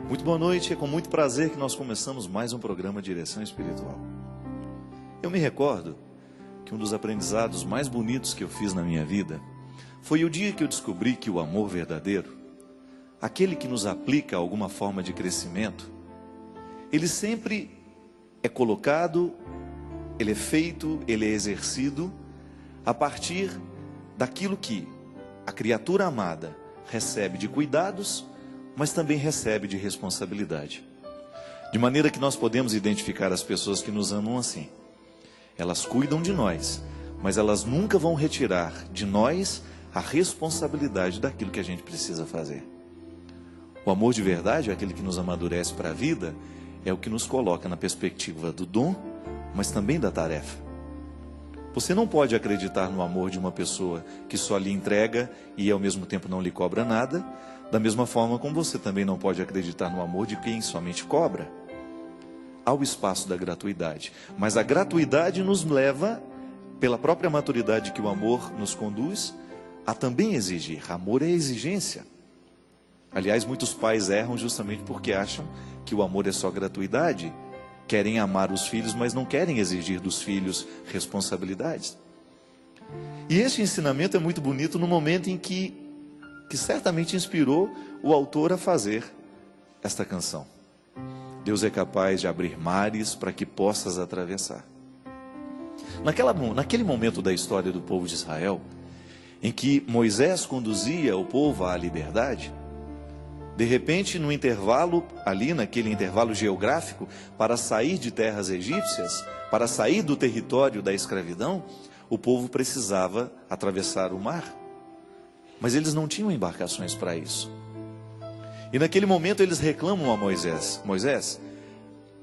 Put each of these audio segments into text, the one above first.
Muito boa noite, é com muito prazer que nós começamos mais um programa Direção Espiritual. Eu me recordo que um dos aprendizados mais bonitos que eu fiz na minha vida foi o dia que eu descobri que o amor verdadeiro, aquele que nos aplica alguma forma de crescimento, ele sempre é colocado, ele é feito, ele é exercido a partir daquilo que a criatura amada recebe de cuidados, mas também recebe de responsabilidade. De maneira que nós podemos identificar as pessoas que nos amam assim. Elas cuidam de nós, mas elas nunca vão retirar de nós a responsabilidade daquilo que a gente precisa fazer. O amor de verdade é aquele que nos amadurece para a vida, é o que nos coloca na perspectiva do dom, mas também da tarefa. Você não pode acreditar no amor de uma pessoa que só lhe entrega e ao mesmo tempo não lhe cobra nada, da mesma forma como você também não pode acreditar no amor de quem somente cobra. Há o espaço da gratuidade, mas a gratuidade nos leva, pela própria maturidade que o amor nos conduz, a também exigir. Amor é exigência. Aliás, muitos pais erram justamente porque acham que o amor é só gratuidade. Querem amar os filhos, mas não querem exigir dos filhos responsabilidades. E este ensinamento é muito bonito no momento em que certamente inspirou o autor a fazer esta canção. Deus é capaz de abrir mares para que possas atravessar. Naquele momento da história do povo de Israel, em que Moisés conduzia o povo à liberdade, de repente, no intervalo, ali naquele intervalo geográfico, para sair de terras egípcias, para sair do território da escravidão, o povo precisava atravessar o mar. Mas eles não tinham embarcações para isso. E naquele momento eles reclamam a Moisés: Moisés,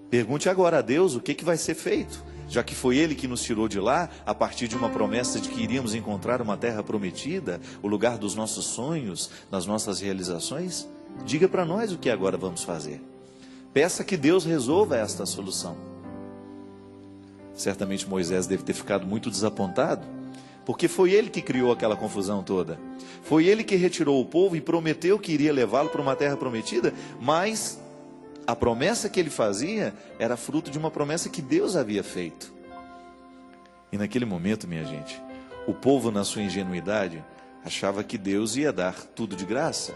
pergunte agora a Deus o que vai ser feito, já que foi Ele que nos tirou de lá, a partir de uma promessa de que iríamos encontrar uma terra prometida, o lugar dos nossos sonhos, das nossas realizações. Diga para nós o que agora vamos fazer. Peça que Deus resolva esta solução. Certamente Moisés deve ter ficado muito desapontado, porque foi ele que criou aquela confusão toda. Foi ele que retirou o povo e prometeu que iria levá-lo para uma terra prometida, mas a promessa que ele fazia era fruto de uma promessa que Deus havia feito. E naquele momento, minha gente, o povo, na sua ingenuidade, achava que Deus ia dar tudo de graça.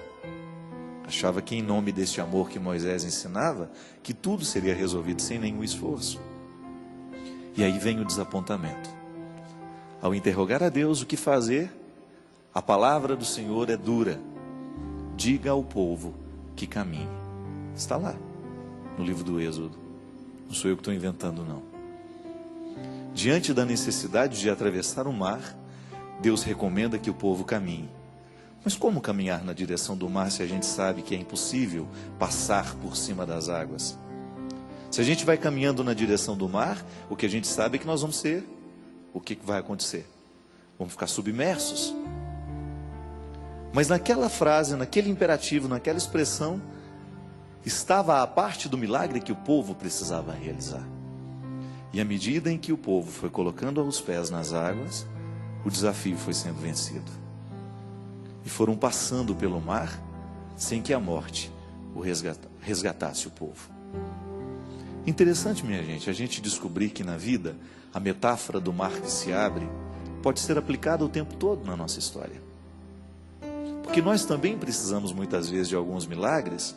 Achava que em nome deste amor que Moisés ensinava, que tudo seria resolvido sem nenhum esforço. E aí vem o desapontamento. Ao interrogar a Deus o que fazer, a palavra do Senhor é dura. Diga ao povo que caminhe. Está lá, no livro do Êxodo. Não sou eu que estou inventando, não. Diante da necessidade de atravessar o mar, Deus recomenda que o povo caminhe. Mas como caminhar na direção do mar se a gente sabe que é impossível passar por cima das águas? Se a gente vai caminhando na direção do mar, o que a gente sabe é que nós vamos ser... O que vai acontecer? Vamos ficar submersos. Mas naquela frase, naquele imperativo, naquela expressão, estava a parte do milagre que o povo precisava realizar. E à medida em que o povo foi colocando os pés nas águas, o desafio foi sendo vencido. E foram passando pelo mar, sem que a morte o resgatasse o povo. Interessante, minha gente, a gente descobrir que na vida, a metáfora do mar que se abre pode ser aplicada o tempo todo na nossa história. Porque nós também precisamos muitas vezes de alguns milagres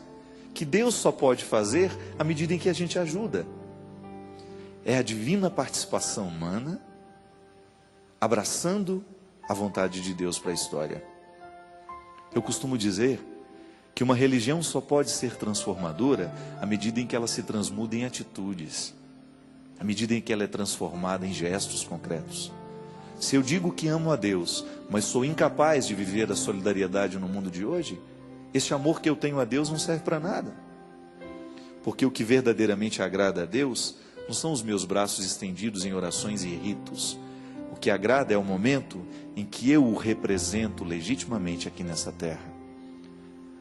que Deus só pode fazer à medida em que a gente ajuda. É a divina participação humana abraçando a vontade de Deus para a história. Eu costumo dizer que uma religião só pode ser transformadora à medida em que ela se transmuda em atitudes, à medida em que ela é transformada em gestos concretos. Se eu digo que amo a Deus, mas sou incapaz de viver a solidariedade no mundo de hoje, esse amor que eu tenho a Deus não serve para nada. Porque o que verdadeiramente agrada a Deus não são os meus braços estendidos em orações e ritos. O que agrada é o momento em que eu o represento legitimamente aqui nessa terra.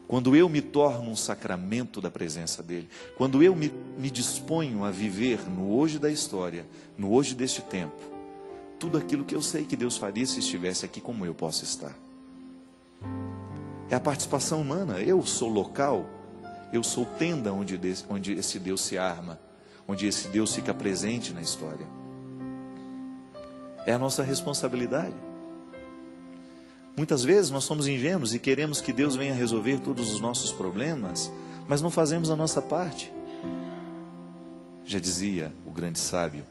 Quando eu me torno um sacramento da presença dele, quando eu me disponho a viver no hoje da história, no hoje deste tempo, tudo aquilo que eu sei que Deus faria se estivesse aqui como eu posso estar. É a participação humana. Eu sou local, Eu sou tenda onde esse Deus se arma, onde esse Deus fica presente na história. É a nossa responsabilidade. Muitas vezes nós somos ingênuos e queremos que Deus venha resolver todos os nossos problemas, mas não fazemos a nossa parte. Já dizia o grande sábio,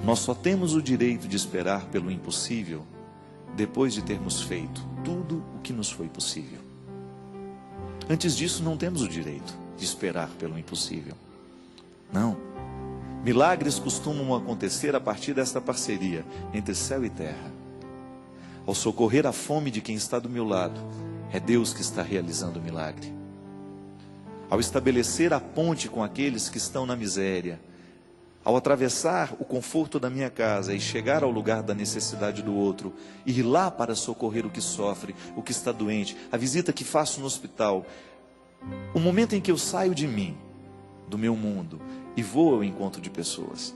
nós só temos o direito de esperar pelo impossível depois de termos feito tudo o que nos foi possível. Antes disso não temos o direito de esperar pelo impossível. Não. Milagres costumam acontecer a partir desta parceria entre céu e terra. Ao socorrer a fome de quem está do meu lado, é Deus que está realizando o milagre. Ao estabelecer a ponte com aqueles que estão na miséria, ao atravessar o conforto da minha casa e chegar ao lugar da necessidade do outro, e ir lá para socorrer o que sofre, o que está doente, a visita que faço no hospital, o momento em que eu saio de mim, do meu mundo, e vou ao encontro de pessoas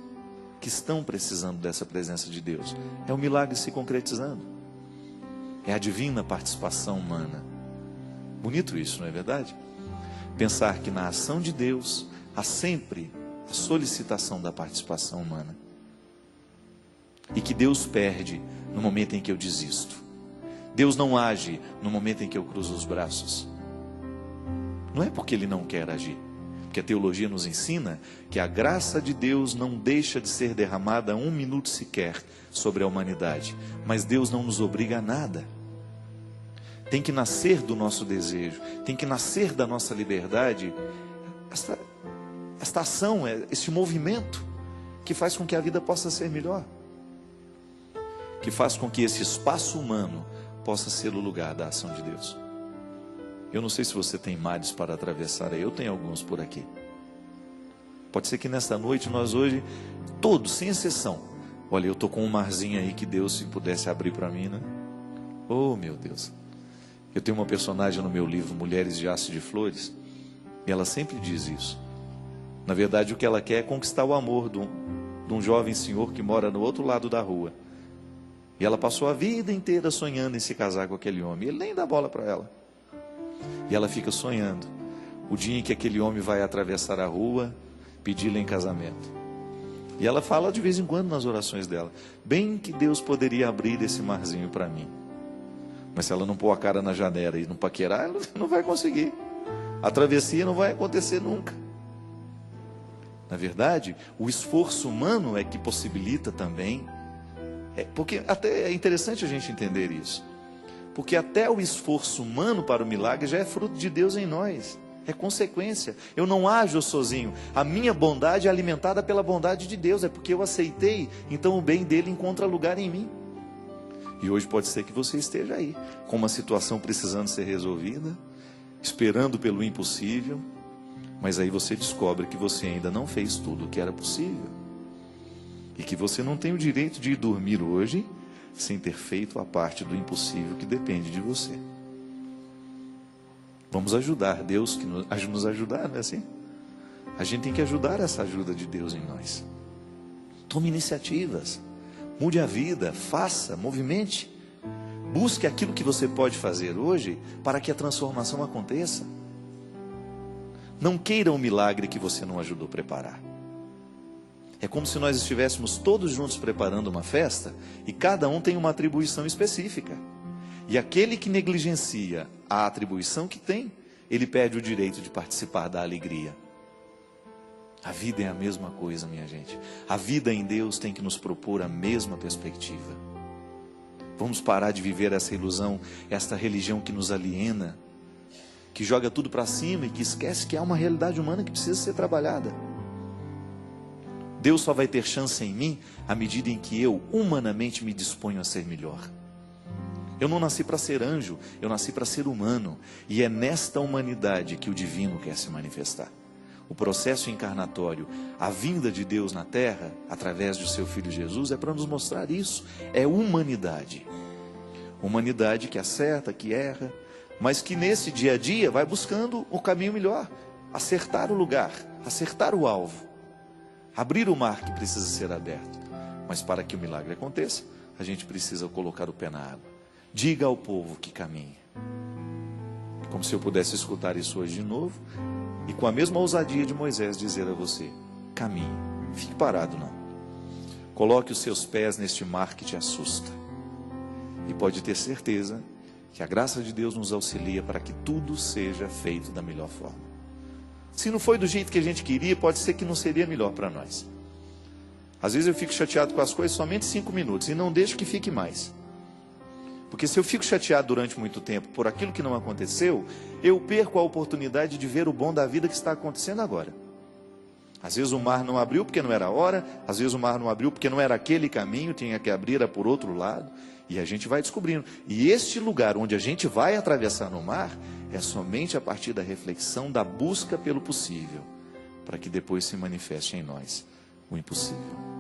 que estão precisando dessa presença de Deus, é o milagre se concretizando. É a divina participação humana. Bonito isso, não é verdade? Pensar que na ação de Deus há sempre a solicitação da participação humana. E que Deus perde no momento em que eu desisto. Deus não age no momento em que eu cruzo os braços. Não é porque Ele não quer agir. Porque a teologia nos ensina que a graça de Deus não deixa de ser derramada um minuto sequer sobre a humanidade. Mas Deus não nos obriga a nada. Tem que nascer do nosso desejo, tem que nascer da nossa liberdade esta ação, este movimento que faz com que a vida possa ser melhor, que faz com que esse espaço humano possa ser o lugar da ação de Deus. Eu não sei se você tem mares para atravessar aí, eu tenho alguns por aqui. Pode ser que nesta noite nós hoje, todos, sem exceção, olha, eu estou com um marzinho aí que Deus, se pudesse abrir para mim, né? Oh meu Deus. Eu tenho uma personagem no meu livro, Mulheres de Aço de Flores, e ela sempre diz isso. Na verdade, o que ela quer é conquistar o amor de um jovem senhor que mora no outro lado da rua. E ela passou a vida inteira sonhando em se casar com aquele homem. Ele nem dá bola para ela. E ela fica sonhando o dia em que aquele homem vai atravessar a rua, pedi-la em casamento. E ela fala de vez em quando nas orações dela, bem que Deus poderia abrir esse marzinho para mim. Mas se ela não pôr a cara na janela e não paquerar, ela não vai conseguir. A travessia não vai acontecer nunca. Na verdade, o esforço humano é que possibilita também. Porque até é interessante a gente entender isso. Porque até o esforço humano para o milagre já é fruto de Deus em nós. É consequência. Eu não ajo sozinho. A minha bondade é alimentada pela bondade de Deus. É porque eu aceitei, então o bem dele encontra lugar em mim. E hoje pode ser que você esteja aí, com uma situação precisando ser resolvida, esperando pelo impossível, mas aí você descobre que você ainda não fez tudo o que era possível. E que você não tem o direito de ir dormir hoje sem ter feito a parte do impossível que depende de você. Vamos ajudar Deus que nos ajudar, não é assim? A gente tem que ajudar essa ajuda de Deus em nós. Tome iniciativas. Mude a vida, faça, movimente. Busque aquilo que você pode fazer hoje para que a transformação aconteça. Não queira um milagre que você não ajudou a preparar. É como se nós estivéssemos todos juntos preparando uma festa e cada um tem uma atribuição específica. E aquele que negligencia a atribuição que tem, ele perde o direito de participar da alegria. A vida é a mesma coisa, minha gente. A vida em Deus tem que nos propor a mesma perspectiva. Vamos parar de viver essa ilusão, esta religião que nos aliena, que joga tudo para cima e que esquece que há uma realidade humana que precisa ser trabalhada. Deus só vai ter chance em mim à medida em que eu, humanamente, me disponho a ser melhor. Eu não nasci para ser anjo, eu nasci para ser humano. E é nesta humanidade que o divino quer se manifestar. O processo encarnatório, a vinda de Deus na terra, através do seu Filho Jesus, é para nos mostrar isso. É humanidade. Humanidade que acerta, que erra, mas que nesse dia a dia vai buscando o caminho melhor. Acertar o lugar, acertar o alvo. Abrir o mar que precisa ser aberto. Mas para que o milagre aconteça, a gente precisa colocar o pé na água. Diga ao povo que caminhe. Como se eu pudesse escutar isso hoje de novo. e com a mesma ousadia de Moisés dizer a você: caminhe, fique parado não. Coloque os seus pés neste mar que te assusta. E pode ter certeza que a graça de Deus nos auxilia para que tudo seja feito da melhor forma. Se não foi do jeito que a gente queria, pode ser que não seria melhor para nós. Às vezes eu fico chateado com as coisas somente 5 minutos e não deixo que fique mais. Porque se eu fico chateado durante muito tempo por aquilo que não aconteceu, eu perco a oportunidade de ver o bom da vida que está acontecendo agora. Às vezes o mar não abriu porque não era a hora, às vezes o mar não abriu porque não era aquele caminho, tinha que abrir era por outro lado, e a gente vai descobrindo. E este lugar onde a gente vai atravessar no mar, é somente a partir da reflexão, da busca pelo possível, para que depois se manifeste em nós o impossível.